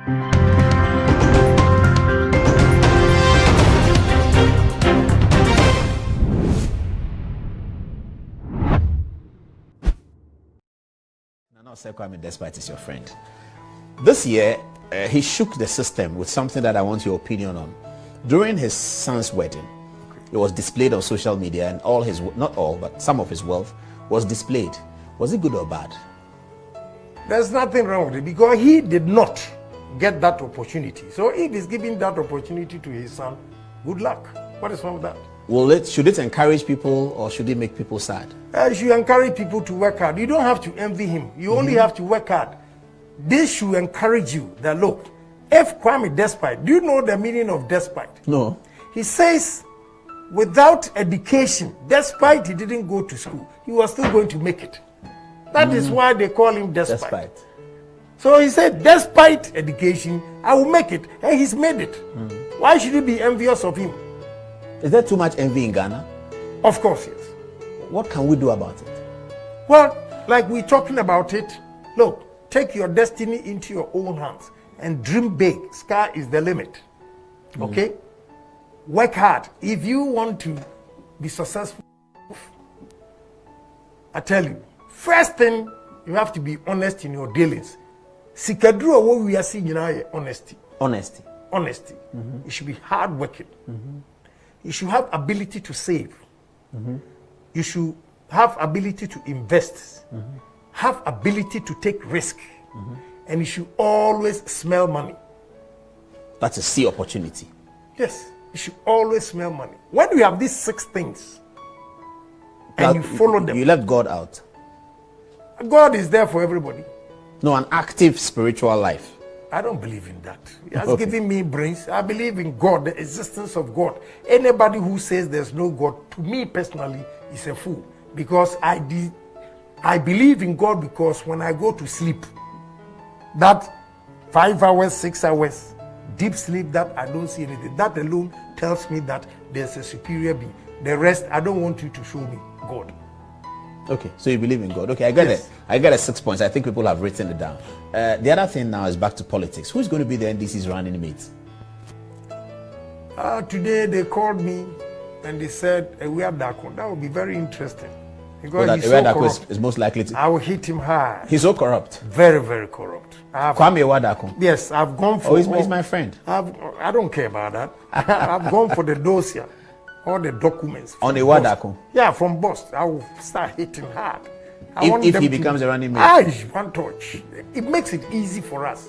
Osei Kwame, despite is your friend. This year, he shook the system with something that I want your opinion on. During his son's wedding, it was displayed on social media, and all his, not all, but some of his wealth was displayed. Was it good or bad? There's nothing wrong with it because he did not get that opportunity. So if he's giving that opportunity to his son, good luck. What is wrong with that? Should it encourage people or should it make people sad? Should encourage people to work hard. You don't have to envy him. You only have to work hard. This should encourage you that look, if Kwame despite, do you know the meaning of despite? No. He says without education, despite he didn't go to school, he was still going to make it. That is why they call him despite. So he said, despite education, I will make it. And he's made it. Why should you be envious of him? Is there too much envy in Ghana? Of course, yes. What can we do about it? Well, like we're talking about it, look, take your destiny into your own hands and dream big. Sky is the limit. Okay? Work hard. If you want to be successful, I tell you, first thing, you have to be honest in your dealings. Sikadru, what we are seeing now, honesty. Honesty. Honesty. You should be hardworking. You should have ability to save. You should have ability to invest. Have ability to take risk. And you should always smell money. That's a see opportunity. Yes, you should always smell money. When you have these 6 things and you follow them, you left God out. God is there for everybody. No, an active spiritual life. I don't believe in that. He has given me brains. I believe in God, the existence of God. Anybody who says there's no God, to me personally, is a fool. Because I believe in God because when I go to sleep, that 5 hours, 6 hours, deep sleep that I don't see anything, that alone tells me that there's a superior being. The rest, I don't want you to show me God. Okay, so you believe in God. Okay, I got it. I got 6 points. I think people have written it down. The other thing now is back to politics. Who's going to be the NDC's running mate? Today they called me and they said, Ibrah. That would be very interesting. Because he's so corrupt. Is most likely to. I will hit him hard. He's so corrupt. Very, very corrupt. Kwame Wadako. Yes, I've gone for. Oh, he's my friend. I don't care about that. I've gone for the dossier, all the documents. On a Wadako. Yeah, from Boston. I will start hitting hard. If he becomes a running mate. One touch. It makes it easy for us.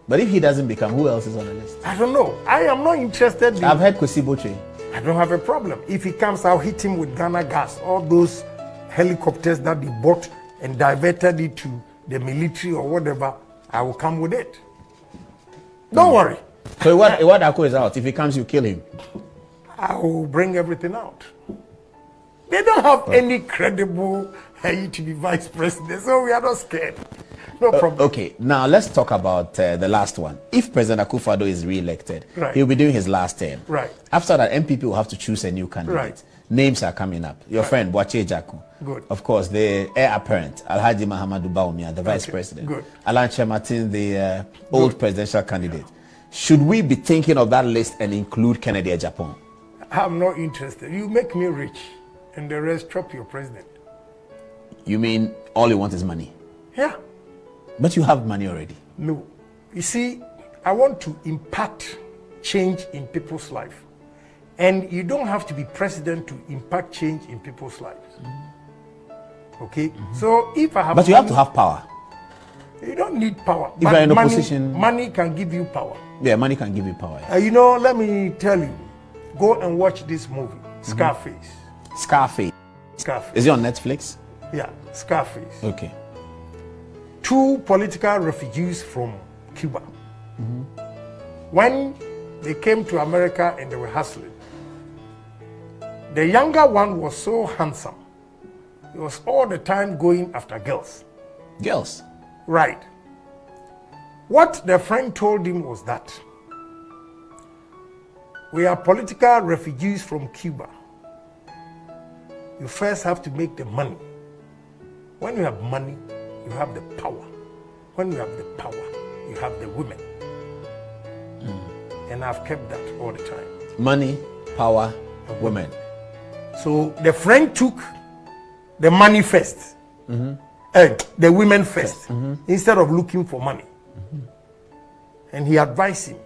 But if he doesn't become, who else is on the list? I don't know. I am not interested. I've heard Kwesi Botwe. I don't have a problem. If he comes, I'll hit him with Ghana gas. All those helicopters that they bought and diverted it to the military or whatever, I will come with it. Don't worry. So Wadako is out. If he comes, you kill him. I will bring everything out. They don't have any credible to be vice president, so we are not scared. No problem. Okay, now let's talk about the last one. If President Akufo-Addo is re-elected, he'll be doing his last term. Right. After that, MPP will have to choose a new candidate. Right. Names are coming up. Your friend, Boakye Jaku. Good. Of course, the heir apparent, Alhaji Mahamadou Bawumia, the vice president. Good. Alan Martin, the old presidential candidate. Should we be thinking of that list and include Kennedy Agyapong? I'm not interested. You make me rich, and the rest chop your president. You mean all you want is money? Yeah. But you have money already. No. You see, I want to impact change in people's life. And you don't have to be president to impact change in people's lives. Okay? So if I have But you have to have power. You don't need power. If you're in opposition... Money can give you power. Yeah, money can give you power. Yeah. You know, let me tell you. Go and watch this movie, Scarface. Scarface. Is it on Netflix? Yeah, Scarface. Okay. 2 political refugees from Cuba. When they came to America and they were hustling, the younger one was so handsome. He was all the time going after girls. Girls? Right. What the friend told him was that we are political refugees from Cuba. You first have to make the money. When you have money, you have the power. When you have the power, you have the women. And I've kept that all the time. Money, power, women. So the friend took the money first, the women first, instead of looking for money. And he advised him,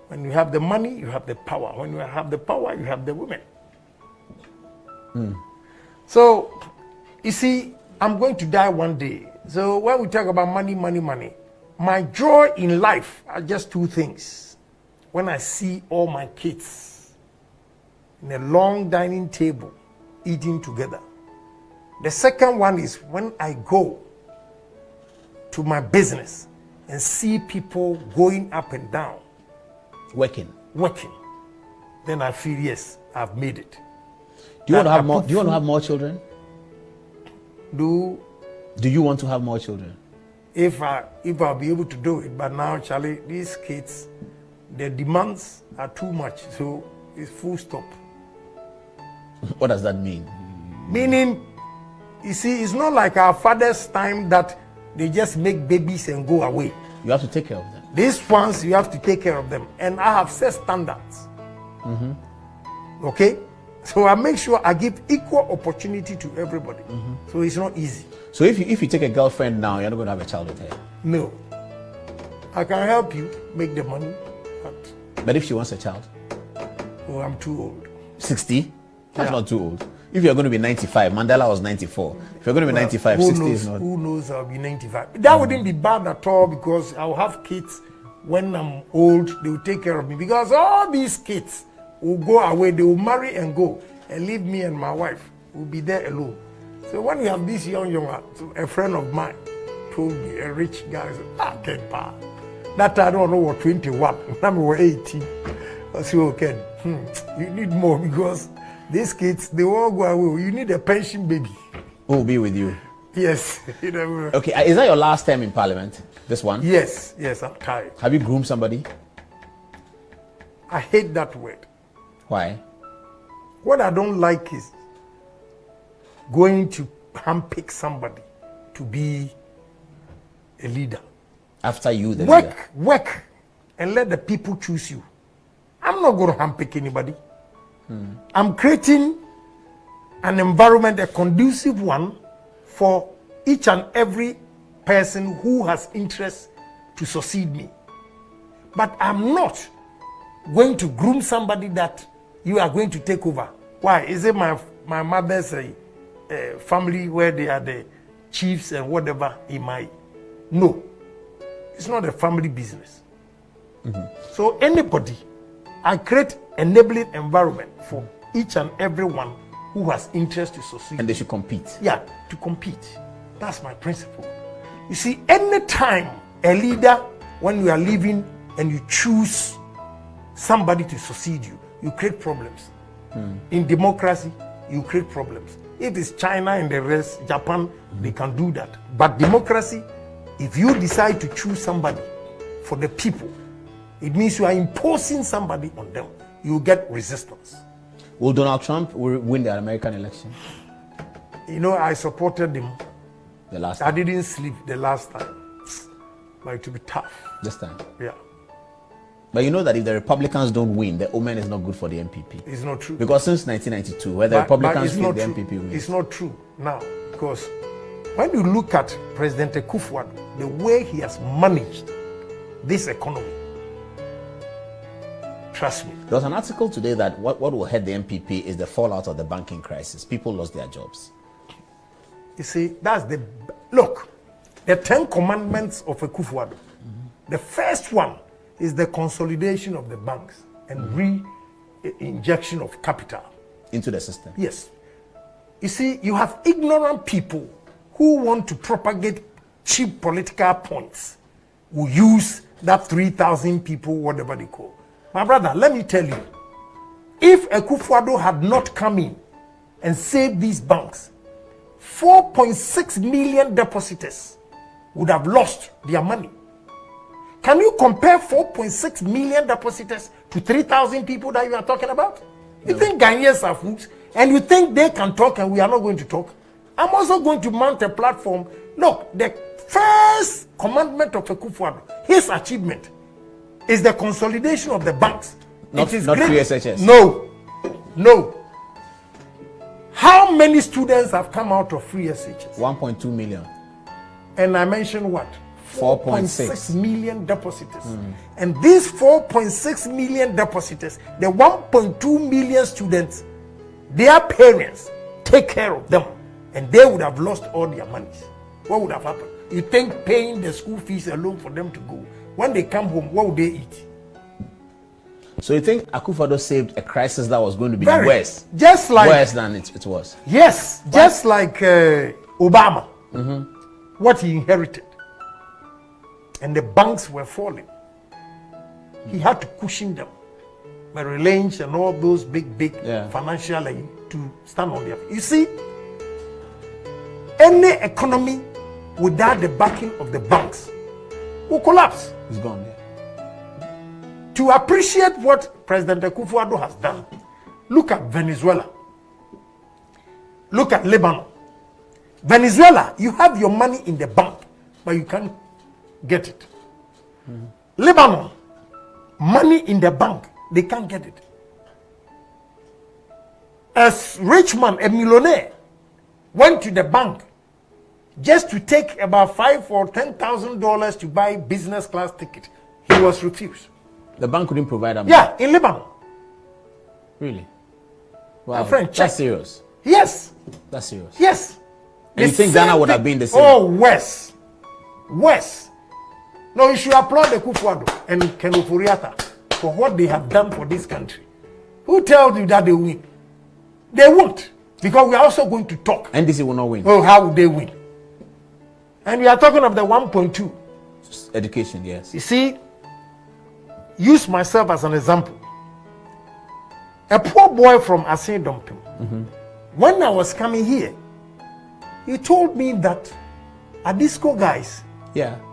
when you have the money, you have the power. When you have the power, you have the women. So, you see, I'm going to die one day. So when we talk about money, my joy in life are just two things. When I see all my kids in a long dining table eating together. The second one is when I go to my business and see people going up and down. Working. Then I feel, yes, I've made it. Do you want to have more? Do you want to have more children? Do you want to have more children? If I'll be able to do it, but now, Charlie, these kids, their demands are too much, so it's full stop. What does that mean? Meaning, you see, it's not like our father's time that they just make babies and go away. You have to take care of them. These ones, you have to take care of them. And I have set standards. Okay? So I make sure I give equal opportunity to everybody. So it's not easy. So if you take a girlfriend now, you're not going to have a child with her? No. I can help you make the money. But if she wants a child? Oh, I'm too old. 60? That's not too old. If you're going to be 95, Mandela was 94. If you're going to be 95, 60 is not. Who knows, I'll be 95. That wouldn't be bad at all, because I'll have kids when I'm old. They will take care of me, because all these kids will go away. They will marry and go and leave me and my wife. Will be there alone. So when we have this young, a friend of mine told me, a rich guy, said, get power. That I don't know what 21. When we were 18. I said, okay, you need more, because these kids, they all go away. You need a pension baby. Who will be with you? Yes. Okay, is that your last term in Parliament? This one? Yes, I'm tired. Have you groomed somebody? I hate that word. Why? What I don't like is going to handpick somebody to be a leader. After you, the leader. Work, and let the people choose you. I'm not going to handpick anybody. I'm creating an environment, a conducive one, for each and every person who has interest to succeed me. But I'm not going to groom somebody that you are going to take over. Why? Is it my mother's family where they are the chiefs and whatever in my... No. It's not a family business. So anybody, I create enabling environment for each and everyone who has interest to succeed. And they should compete. Yeah, to compete. That's my principle. You see, anytime a leader, when you are leaving and you choose somebody to succeed you, you create problems. In democracy, you create problems. If it's China and the rest, Japan, they can do that. But democracy, if you decide to choose somebody for the people, it means you are imposing somebody on them. You get resistance. Will Donald Trump win the American election? You know, I supported him. The last time? I didn't sleep the last time. But it will be tough. This time? Yeah. But you know that if the Republicans don't win, the omen is not good for the MPP. It's not true. Because since 1992, where the Republicans win, the MPP wins. It's not true now. Because when you look at President Akufo-Addo, the way he has managed this economy, trust me. There was an article today that what will hurt the MPP is the fallout of the banking crisis. People lost their jobs. You see, that's the... Look, the 10 commandments of Akufo-Addo. The first one is the consolidation of the banks and re-injection of capital. Into the system. Yes. You see, you have ignorant people who want to propagate cheap political points, who use that 3,000 people, whatever they call. My brother, let me tell you, if Akufo-Addo had not come in and saved these banks, 4.6 million depositors would have lost their money. Can you compare 4.6 million depositors to 3,000 people that you are talking about? You think Ghanaians are fools? And you think they can talk and we are not going to talk? I'm also going to mount a platform. Look, the first commandment of Akufo-Addo, his achievement, It's the consolidation of the banks. Not it is free great. SHS. No. How many students have come out of free SHS? 1.2 million. And I mentioned what? 4.6 million depositors. And these 4.6 million depositors, the 1.2 million students, their parents take care of them, and they would have lost all their monies. What would have happened? You think paying the school fees alone for them to go, when they come home, what would they eat? So you think Akufo-Addo saved a crisis that was going to be worse? Just like worse than it was. Yes, just like Obama, what he inherited, and the banks were falling. He had to cushion them, Merrill Lynch and all those big financial to stand on their feet. You see, any economy without the backing of the banks will collapse. It's gone. To appreciate what President Akufo-Addo has done, look at Venezuela. Look at Lebanon. Venezuela, you have your money in the bank, but you can't get it. Lebanon, money in the bank, they can't get it. A rich man, a millionaire, went to the bank just to take about $5,000 or $10,000 to buy business class ticket. He was refused. The bank couldn't provide them. Yeah, in Lebanon. Really? Wow. Friend, that's serious. Yes. That's serious. Yes. And you think Ghana would have been the same? Oh, worse. Worse. No, you should applaud the Akufo-Addo and Ken Ofori-Atta for what they have done for this country. Who tells you that they win? They won't. Because we are also going to talk. NDC will not win. Oh, how would they win? And we are talking of the 1.2. Education, yes. You see, use myself as an example. A poor boy from Assin Dompim. When I was coming here, he told me that Adisco guys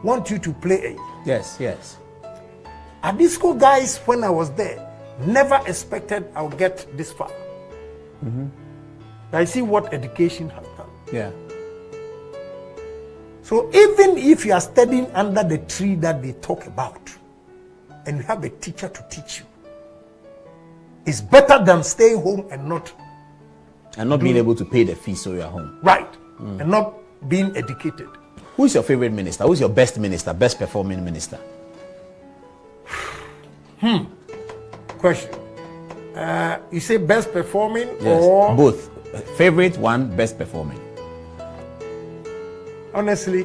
want you to play a. Yes. Adisco guys, when I was there, never expected I would get this far. I see what education has done. Yeah. So even if you are studying under the tree that they talk about, and you have a teacher to teach you, it's better than staying home and not being able to pay the fees so you are home. Right. And not being educated. Who is your favorite minister? Who is your best minister, best performing minister? Question. You say best performing or both? Favorite one, best performing. Honestly,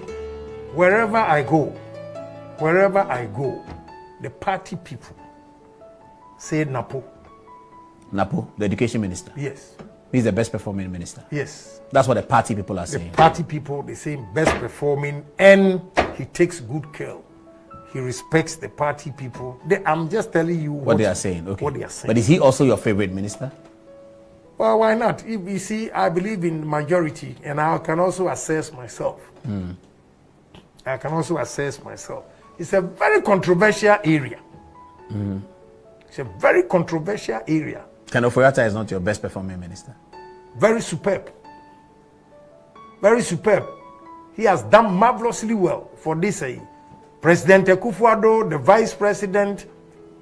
wherever I go, the party people say Napo. Napo, the education minister. Yes. He's the best performing minister. Yes. That's what the party people are saying. The party people, they say best performing, and he takes good care. He respects the party people. I'm just telling you what they are saying. Okay. What they are saying. But is he also your favorite minister? Well, why not? If you see, I believe in majority, and I can also assess myself. I can also assess myself. It's a very controversial area. It's a very controversial area. Ken Ofori-Atta is not your best performing minister? Very superb. Very superb. He has done marvelously well for this. President Akufo-Addo, the vice president,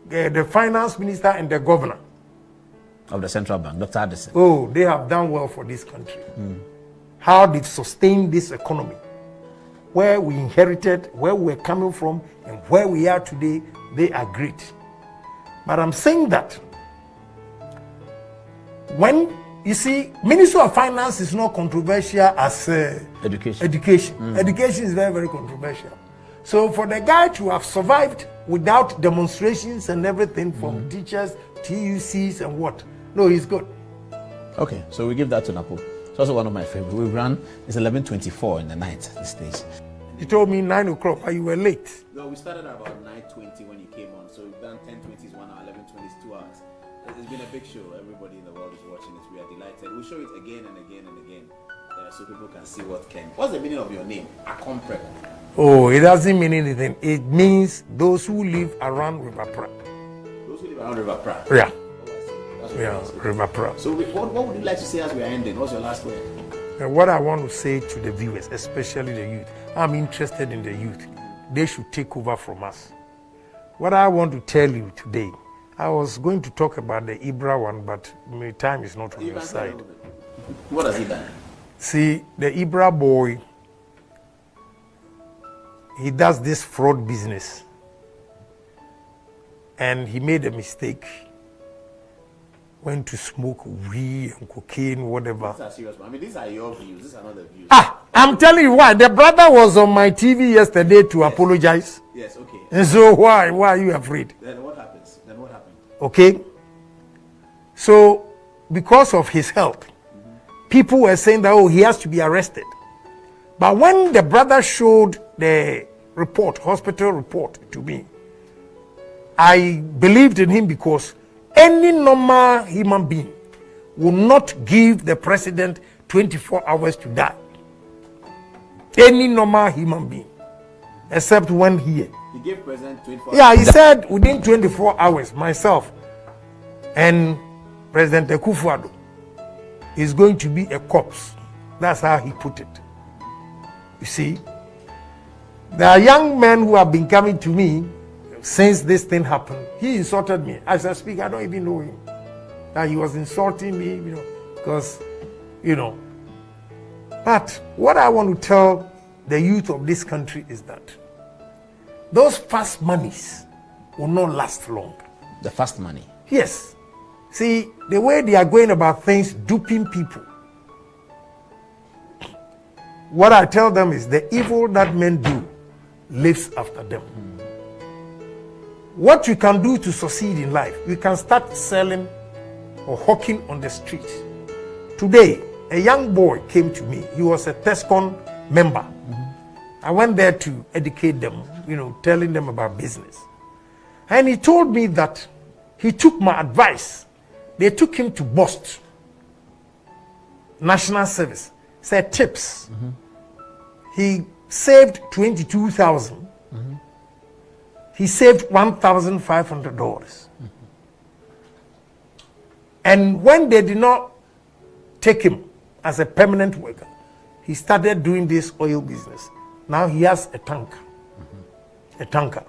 the finance minister, and the governor of the central bank, Dr. Addison. Oh, they have done well for this country. How they sustain this economy, where we inherited, where we're coming from, and where we are today, they are great. But I'm saying that when you see, Minister of Finance is not controversial as education. Education is very, very controversial. So for the guy to have survived without demonstrations and everything from teachers, TUCs and what, no, he's good. Okay, so we give that to Napo. It's also one of my favorites. We ran, it's 11:24 in the night at this stage. You told me 9 o'clock, but you were late. No, we started at about 9:20 when you came on. So we've done 10:20 is 1 hour, 11:20 is 2 hours. It's been a big show. Everybody in the world is watching it. We are delighted. We'll show it again and again and again so people can see what Ken. What's the meaning of your name? Akompre. Oh, it doesn't mean anything. It means those who live around River Pra. Those who live around River Pra? Yeah. Yeah, River Pra. So what would you like to say as we are ending? What's your last word? What I want to say to the viewers, especially the youth, I'm interested in the youth. They should take over from us. what I want to tell you today, I was going to talk about the Ibrah one, but my time is not on your side. What has he done? See, the Ibrah boy, he does this fraud business. And he made a mistake. Went to smoke weed and cocaine, whatever. These are serious. I mean, these are your views. These are not the views. I'm telling you why. The brother was on my TV yesterday to apologize. Yes, okay. And so why are you afraid? Then what happens? Then what happened? Okay. So because of his help, people were saying that, oh, he has to be arrested. But when the brother showed the report, hospital report to me, I believed in him because any normal human being will not give the president 24 hours to die. Any normal human being, except when he gave president 24 hours. Yeah, he said within 24 hours, myself and President Akufo-Addo is going to be a corpse. That's how he put it. You see, there are young men who have been coming to me since this thing happened. He insulted me. As I speak, I don't even know him. That he was insulting me, because, But what I want to tell the youth of this country is that those fast monies will not last long. The fast money? Yes. See, the way they are going about things, duping people. What I tell them is the evil that men do lives after them. What you can do to succeed in life, you can start selling or hawking on the street. Today, a young boy came to me. He was a TESCON member. I went there to educate them, telling them about business. And he told me that he took my advice. They took him to Boston, National Service, said tips. He saved $22,000. He saved $1,500. And when they did not take him as a permanent worker, he started doing this oil business. Now he has a tank. A tanker.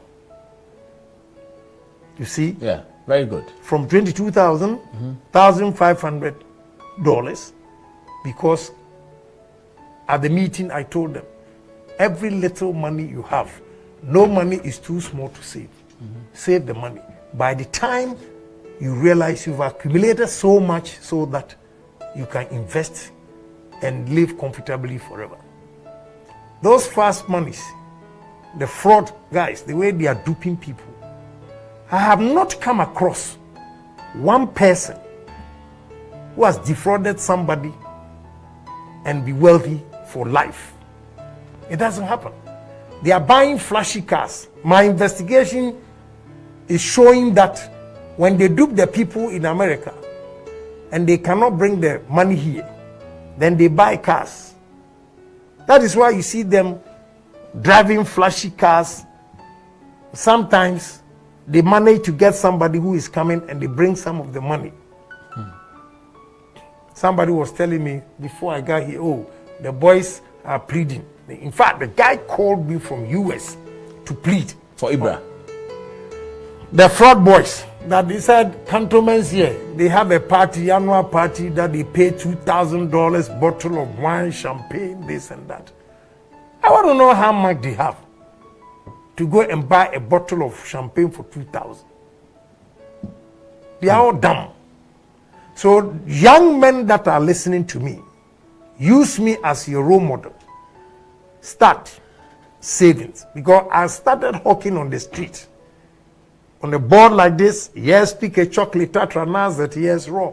You see? Yeah, very good. From $22,000, $1,500, because at the meeting I told them, every little money you have, no money is too small to save. Save the money. By the time you realize you've accumulated so much so that you can invest and live comfortably forever. Those fast monies, the fraud guys, the way they are duping people, I have not come across one person who has defrauded somebody and be wealthy for life. It doesn't happen. They are buying flashy cars. My investigation is showing that when they dupe the people in America and they cannot bring the money here, then they buy cars. That is why you see them driving flashy cars. Sometimes they manage to get somebody who is coming and they bring some of the money. Somebody was telling me before I got here, oh, the boys are pleading. In fact, the guy called me from US to plead. For Ibrah? The fraud boys, that they said, cantonments here, they have a party, annual party, that they pay $2,000, bottle of wine, champagne, this and that. I want to know how much they have to go and buy a bottle of champagne for $2,000. They are all dumb. So young men that are listening to me, use me as your role model. Start savings, because I started hawking on the street. On a board like this, yes, pick a chocolate that yes, raw.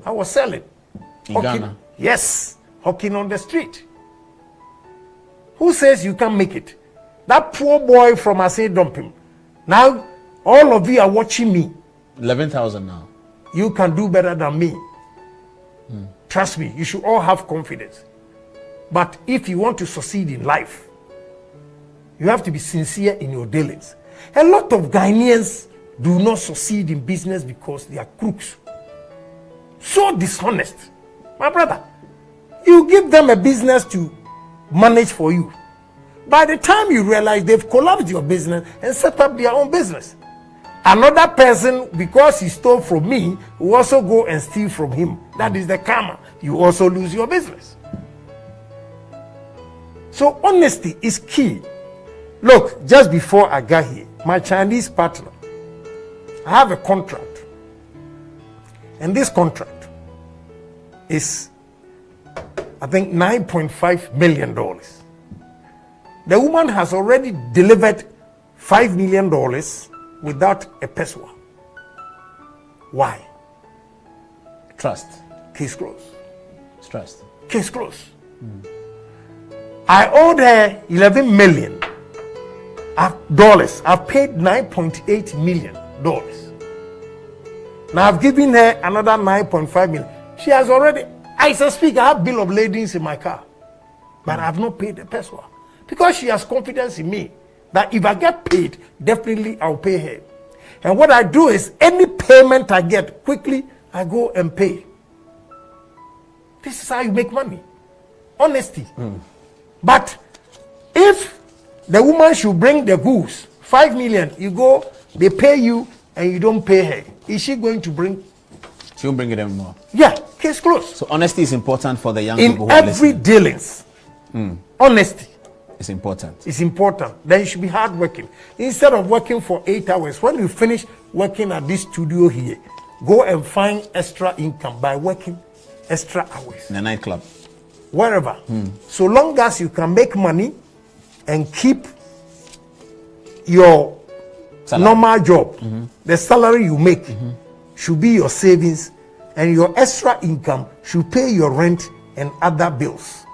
I was selling. In Hawking, Ghana? yes, hawking on the street. Who says you can't make it? That poor boy from Osei Dumping. Now, all of you are watching me. 11,000 now. You can do better than me. Trust me, you should all have confidence. But if you want to succeed in life, you have to be sincere in your dealings. A lot of Ghanaians do not succeed in business because they are crooks. So dishonest. My brother, you give them a business to manage for you. By the time you realize, they've collapsed your business and set up their own business. Another person, because he stole from me, will also go and steal from him. That is the karma. You also lose your business. So honesty is key. Look, just before I got here, my Chinese partner, I have a contract. And this contract is, I think, $9.5 million. The woman has already delivered $5 million without a peswa. Why? Trust. Case closed. It's trust. Case closed. I owed her $11 million. I've paid $9.8 million. Now I've given her another $9.5 million. She has already, I speak, I have bill of ladings in my car. But I have not paid the peswa. Because she has confidence in me that if I get paid, definitely I'll pay her. And what I do is, any payment I get, quickly I go and pay. This is how you make money. Honesty. But if the woman should bring the goods, 5 million, you go, they pay you, and you don't pay her, is she going to bring? She won't bring it anymore. Yeah, case closed. So honesty is important for the young people who are in every listening. dealings. Honesty. It's important. It's important. Then you should be hardworking. Instead of working for 8 hours, when you finish working at this studio here, go and find extra income by working extra hours. In a nightclub. Wherever. So long as you can make money and keep your normal job, the salary you make should be your savings, and your extra income should pay your rent and other bills.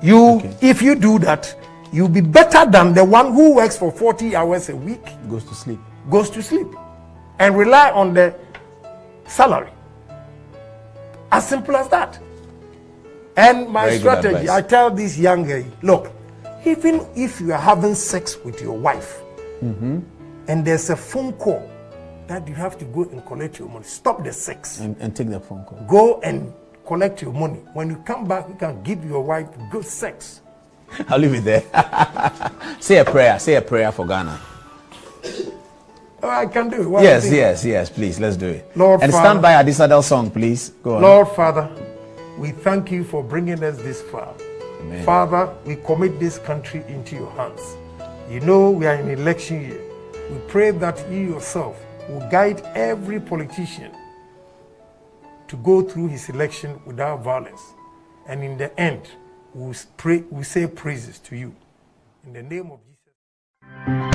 If you do that, you'll be better than the one who works for 40 hours a week, Goes to sleep. and rely on the salary. As simple as that. And my Very good strategy, advice. I tell this young guy, look, even if you are having sex with your wife, and there's a phone call that you have to go and collect your money, stop the sex. And take the phone call. Go and collect your money. When you come back, you can give your wife good sex. I'll leave it there. Say a prayer. Say a prayer for Ghana. Oh, I can do it. Yes, please, let's do it. Lord and Father, stand by Adisadel song, please. Go on. Lord Father, we thank you for bringing us this far. Amen. Father, we commit this country into your hands. You know we are in election year. We pray that you yourself will guide every politician to go through his election without violence. And in the end, we say praises to you. In the name of Jesus.